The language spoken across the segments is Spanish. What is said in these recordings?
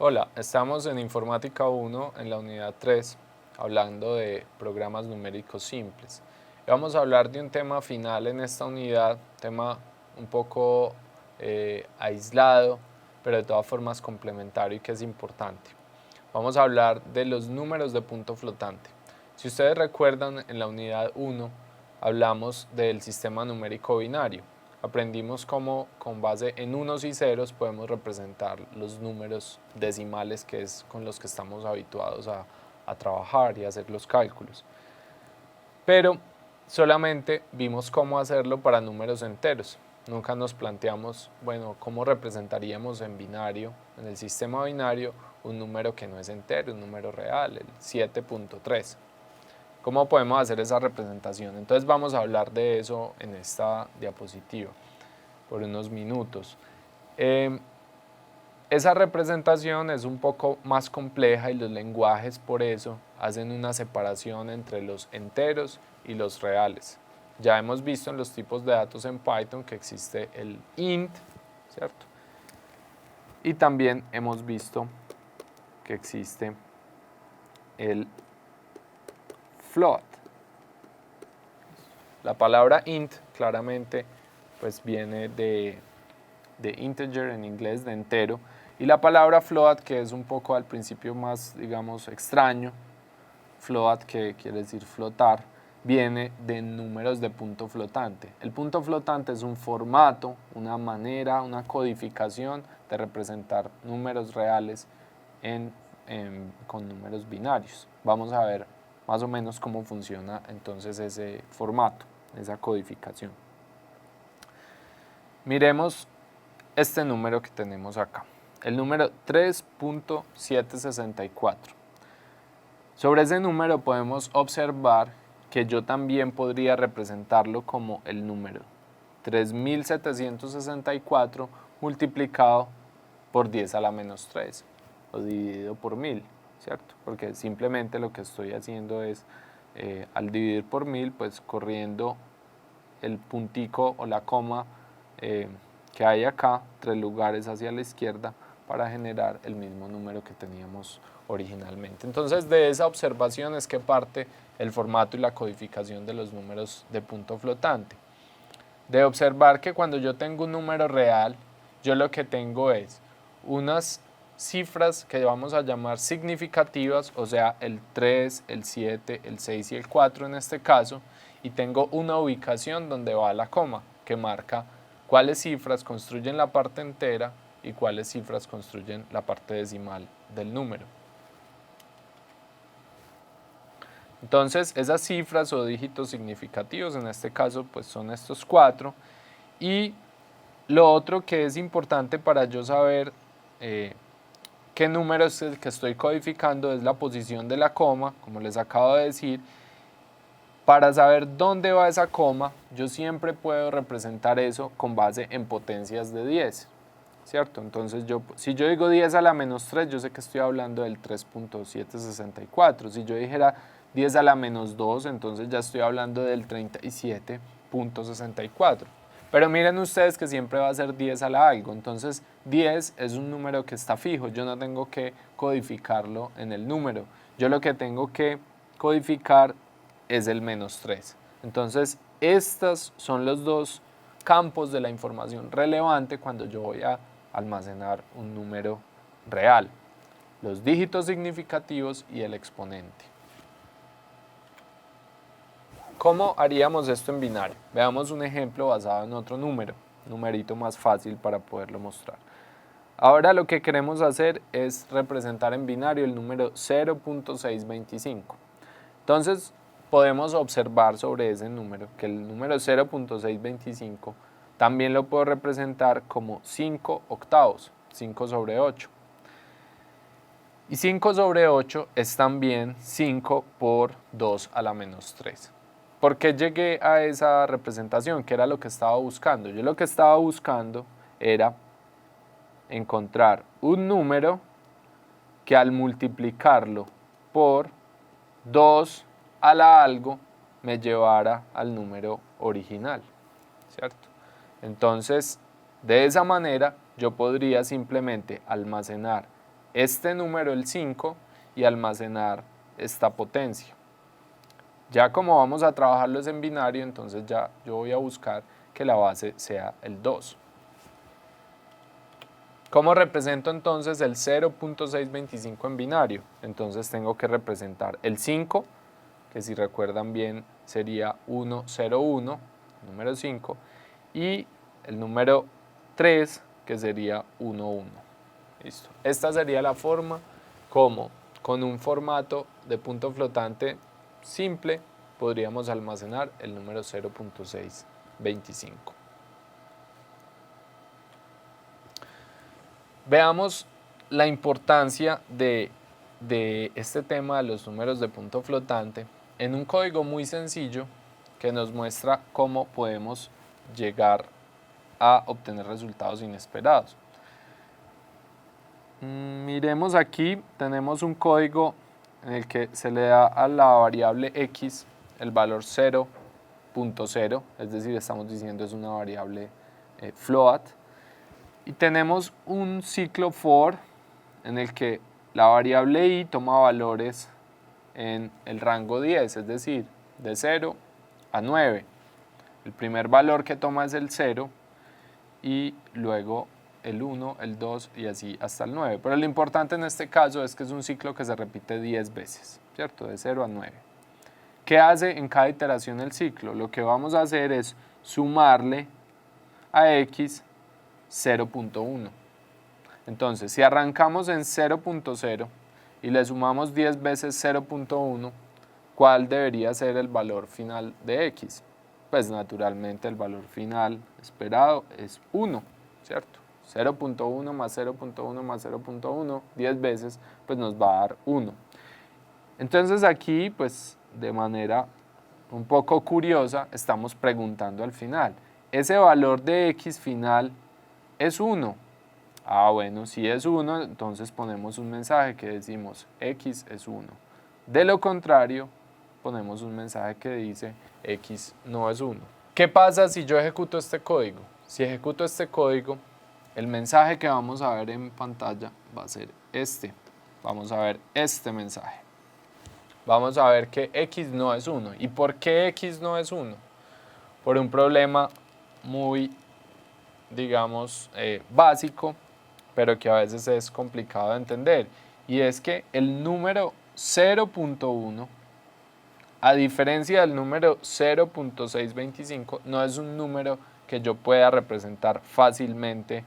Hola, estamos en Informática 1 en la unidad 3 hablando de programas numéricos simples. Vamos a hablar de un tema final en esta unidad, tema un poco aislado, pero de todas formas complementario y que es importante. Vamos a hablar de los números de punto flotante. Si ustedes recuerdan, en la unidad 1 hablamos del sistema numérico binario. Aprendimos cómo con base en unos y ceros podemos representar los números decimales, que es con los que estamos habituados a trabajar y a hacer los cálculos. Pero solamente vimos cómo hacerlo para números enteros. Nunca nos planteamos, bueno, cómo representaríamos en binario, en el sistema binario, un número que no es entero, un número real, el 7.3. ¿Cómo podemos hacer esa representación? Entonces vamos a hablar de eso en esta diapositiva por unos minutos. Esa representación es un poco más compleja y los lenguajes por eso hacen una separación entre los enteros y los reales. Ya hemos visto en los tipos de datos en Python que existe el int, ¿cierto? Y también hemos visto que existe el float. La palabra int claramente pues viene de integer en inglés, de entero, y la palabra float, que es un poco al principio más, digamos, extraño, float, que quiere decir flotar, viene de números de punto flotante. El punto flotante es un formato, una manera, una codificación de representar números reales con números binarios. Vamos a ver más o menos cómo funciona entonces ese formato, esa codificación. Miremos este número que tenemos acá, el número 3.764. Sobre ese número podemos observar que yo también podría representarlo como el número 3764 multiplicado por 10 a la menos 3 o dividido por 1000, ¿cierto? Porque simplemente lo que estoy haciendo es, al dividir por 1000, pues corriendo el puntico o la coma que hay acá, 3 lugares hacia la izquierda, para generar el mismo número que teníamos originalmente. Entonces, de esa observación es que parte el formato y la codificación de los números de punto flotante. De observar que cuando yo tengo un número real, yo lo que tengo es unas cifras que vamos a llamar significativas, o sea, el 3, el 7, el 6 y el 4 en este caso, y tengo una ubicación donde va la coma, que marca cuáles cifras construyen la parte entera y cuáles cifras construyen la parte decimal del número. Entonces, esas cifras o dígitos significativos, en este caso, pues son estos 4. Y lo otro que es importante para yo saber qué número es el que estoy codificando es la posición de la coma, como les acabo de decir. Para saber dónde va esa coma, yo siempre puedo representar eso con base en potencias de 10, ¿cierto? Entonces, si yo digo 10 a la menos 3, yo sé que estoy hablando del 3.764. Si yo dijera 10 a la menos 2, entonces ya estoy hablando del 37.64. Pero miren ustedes que siempre va a ser 10 a la algo, entonces 10 es un número que está fijo, yo no tengo que codificarlo en el número. Yo lo que tengo que codificar es el menos 3. Entonces, estos son los dos campos de la información relevante cuando yo voy a almacenar un número real: los dígitos significativos y el exponente. ¿Cómo haríamos esto en binario? Veamos un ejemplo basado en otro número, un numerito más fácil para poderlo mostrar. Ahora lo que queremos hacer es representar en binario el número 0.625. Entonces, podemos observar sobre ese número que el número 0.625 también lo puedo representar como 5 octavos, 5 sobre 8. Y 5 sobre 8 es también 5 por 2 a la menos 3. ¿Por qué llegué a esa representación? ¿Qué era lo que estaba buscando? Yo lo que estaba buscando era encontrar un número que al multiplicarlo por 2 a la algo me llevara al número original, ¿cierto? Entonces, de esa manera yo podría simplemente almacenar este número, el 5, y almacenar esta potencia. Ya como vamos a trabajarlos en binario, entonces ya yo voy a buscar que la base sea el 2. ¿Cómo represento entonces el 0.625 en binario? Entonces tengo que representar el 5, que si recuerdan bien sería 101, número 5, y el número 3, que sería 11. Listo. Esta sería la forma como con un formato de punto flotante simple podríamos almacenar el número 0.625. Veamos la importancia de este tema de los números de punto flotante en un código muy sencillo que nos muestra cómo podemos llegar a obtener resultados inesperados. Miremos aquí, tenemos un código en el que se le da a la variable x el valor 0.0, es decir, estamos diciendo es una variable float, y tenemos un ciclo for en el que la variable i toma valores en el rango 10, es decir, de 0 a 9. El primer valor que toma es el 0 y luego el 1, el 2 y así hasta el 9. Pero lo importante en este caso es que es un ciclo que se repite 10 veces, ¿cierto? De 0 a 9. ¿Qué hace en cada iteración el ciclo? Lo que vamos a hacer es sumarle a x 0.1. Entonces, si arrancamos en 0.0 y le sumamos 10 veces 0.1, ¿cuál debería ser el valor final de x? Pues naturalmente el valor final esperado es 1, ¿cierto? 0.1 más 0.1 más 0.1, 10 veces, pues nos va a dar 1. Entonces aquí, pues de manera un poco curiosa, estamos preguntando al final, ¿ese valor de x final es 1? Ah, bueno, si es 1, entonces ponemos un mensaje que decimos x es 1. De lo contrario, ponemos un mensaje que dice x no es 1. ¿Qué pasa si yo ejecuto este código? Si ejecuto este código, el mensaje que vamos a ver en pantalla va a ser este. Vamos a ver este mensaje. Vamos a ver que x no es 1. ¿Y por qué x no es 1? Por un problema muy, digamos, básico, pero que a veces es complicado de entender. Y es que el número 0.1, a diferencia del número 0.625, no es un número que yo pueda representar fácilmente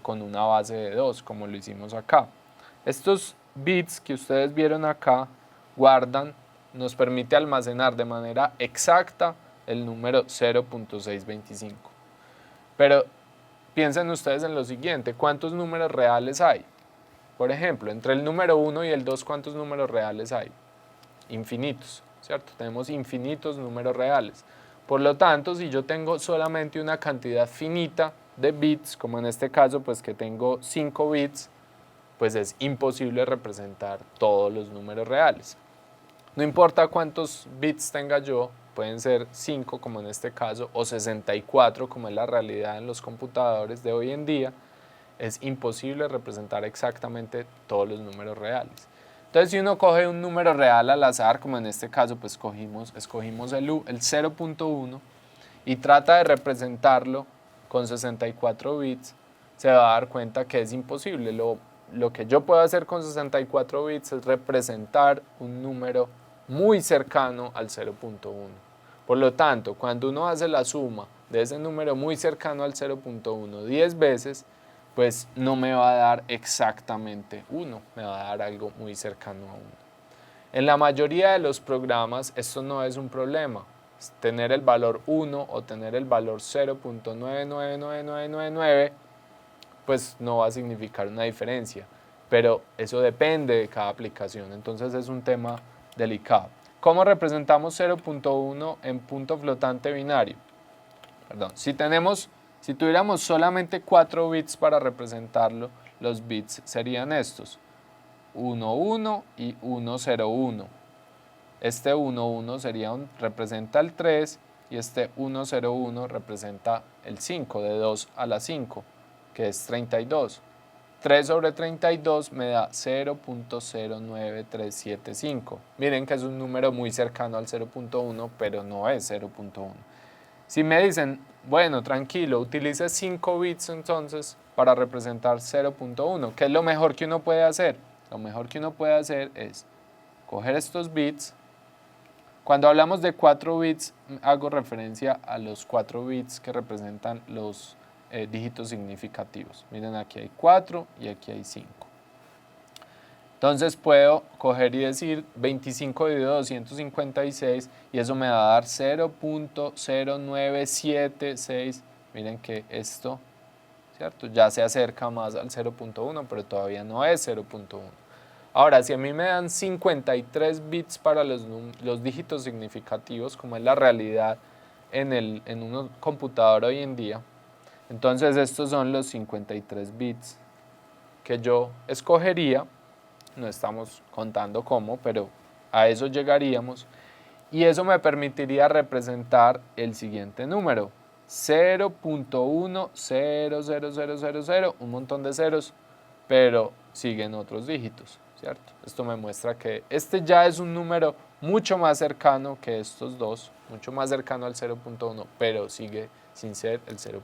con una base de 2, como lo hicimos acá. Estos bits que ustedes vieron acá nos permite almacenar de manera exacta el número 0.625. Pero piensen ustedes en lo siguiente, ¿cuántos números reales hay? Por ejemplo, entre el número 1 y el 2, ¿cuántos números reales hay? Infinitos, ¿cierto? Tenemos infinitos números reales. Por lo tanto, si yo tengo solamente una cantidad finita de bits, como en este caso, pues que tengo 5 bits, pues es imposible representar todos los números reales. No importa cuántos bits tenga yo, pueden ser 5 como en este caso, o 64 como es la realidad en los computadores de hoy en día, es imposible representar exactamente todos los números reales. Entonces, si uno coge un número real al azar, como en este caso, pues escogimos el 0.1 y trata de representarlo con 64 bits, se va a dar cuenta que es imposible. Lo que yo puedo hacer con 64 bits es representar un número muy cercano al 0.1. Por lo tanto, cuando uno hace la suma de ese número muy cercano al 0.1 10 veces, pues no me va a dar exactamente 1, me va a dar algo muy cercano a 1. En la mayoría de los programas esto no es un problema. Tener el valor 1 o tener el valor 0.999999, pues no va a significar una diferencia, pero eso depende de cada aplicación, entonces es un tema delicado. ¿Cómo representamos 0.1 en punto flotante binario? Perdón, si tuviéramos solamente 4 bits para representarlo, los bits serían estos, 11 y 101. Este 11 representa el 3 y este 101 representa el 5, de 2 a la 5, que es 32. 3 sobre 32 me da 0.09375. Miren que es un número muy cercano al 0.1, pero no es 0.1. Si me dicen, bueno, tranquilo, utilice 5 bits entonces para representar 0.1, ¿qué es lo mejor que uno puede hacer? Lo mejor que uno puede hacer es coger estos bits. Cuando hablamos de 4 bits, hago referencia a los 4 bits que representan los dígitos significativos. Miren, aquí hay 4 y aquí hay 5. Entonces puedo coger y decir 25 dividido 256 y eso me va a dar 0.0976. Miren que esto, ¿cierto? Ya se acerca más al 0.1, pero todavía no es 0.1. Ahora, si a mí me dan 53 bits para los dígitos significativos, como es la realidad en un computador hoy en día, entonces estos son los 53 bits que yo escogería. No estamos contando cómo, pero a eso llegaríamos. Y eso me permitiría representar el siguiente número, 0.100000, un montón de ceros, pero siguen otros dígitos, ¿cierto? Esto me muestra que este ya es un número mucho más cercano que estos dos, mucho más cercano al 0.1, pero sigue sin ser el 0.1.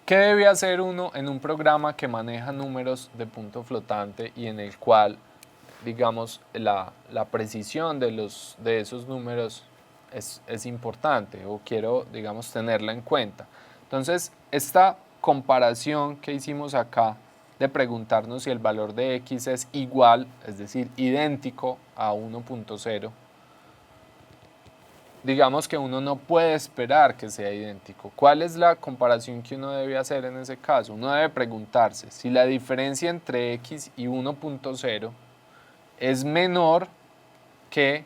¿Qué debe hacer uno en un programa que maneja números de punto flotante y en el cual, digamos, la precisión de esos números es importante o quiero, digamos, tenerla en cuenta? Entonces, esta comparación que hicimos acá de preguntarnos si el valor de x es igual, es decir, idéntico a 1.0, digamos que uno no puede esperar que sea idéntico. ¿Cuál es la comparación que uno debe hacer en ese caso? Uno debe preguntarse si la diferencia entre x y 1.0 es menor que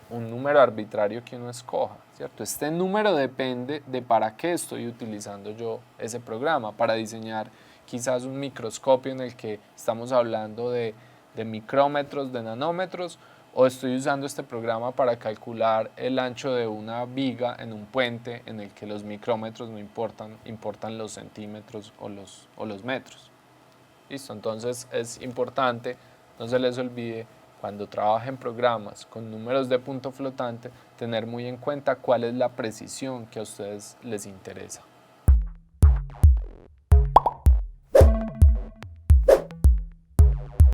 un número arbitrario que uno escoja, ¿cierto? Este número depende de para qué estoy utilizando yo ese programa, para diseñar quizás un microscopio en el que estamos hablando de micrómetros, de nanómetros, o estoy usando este programa para calcular el ancho de una viga en un puente en el que los micrómetros no importan, importan los centímetros o los metros. ¿Listo? Entonces es importante, no se les olvide, cuando trabajen programas con números de punto flotante, tener muy en cuenta cuál es la precisión que a ustedes les interesa.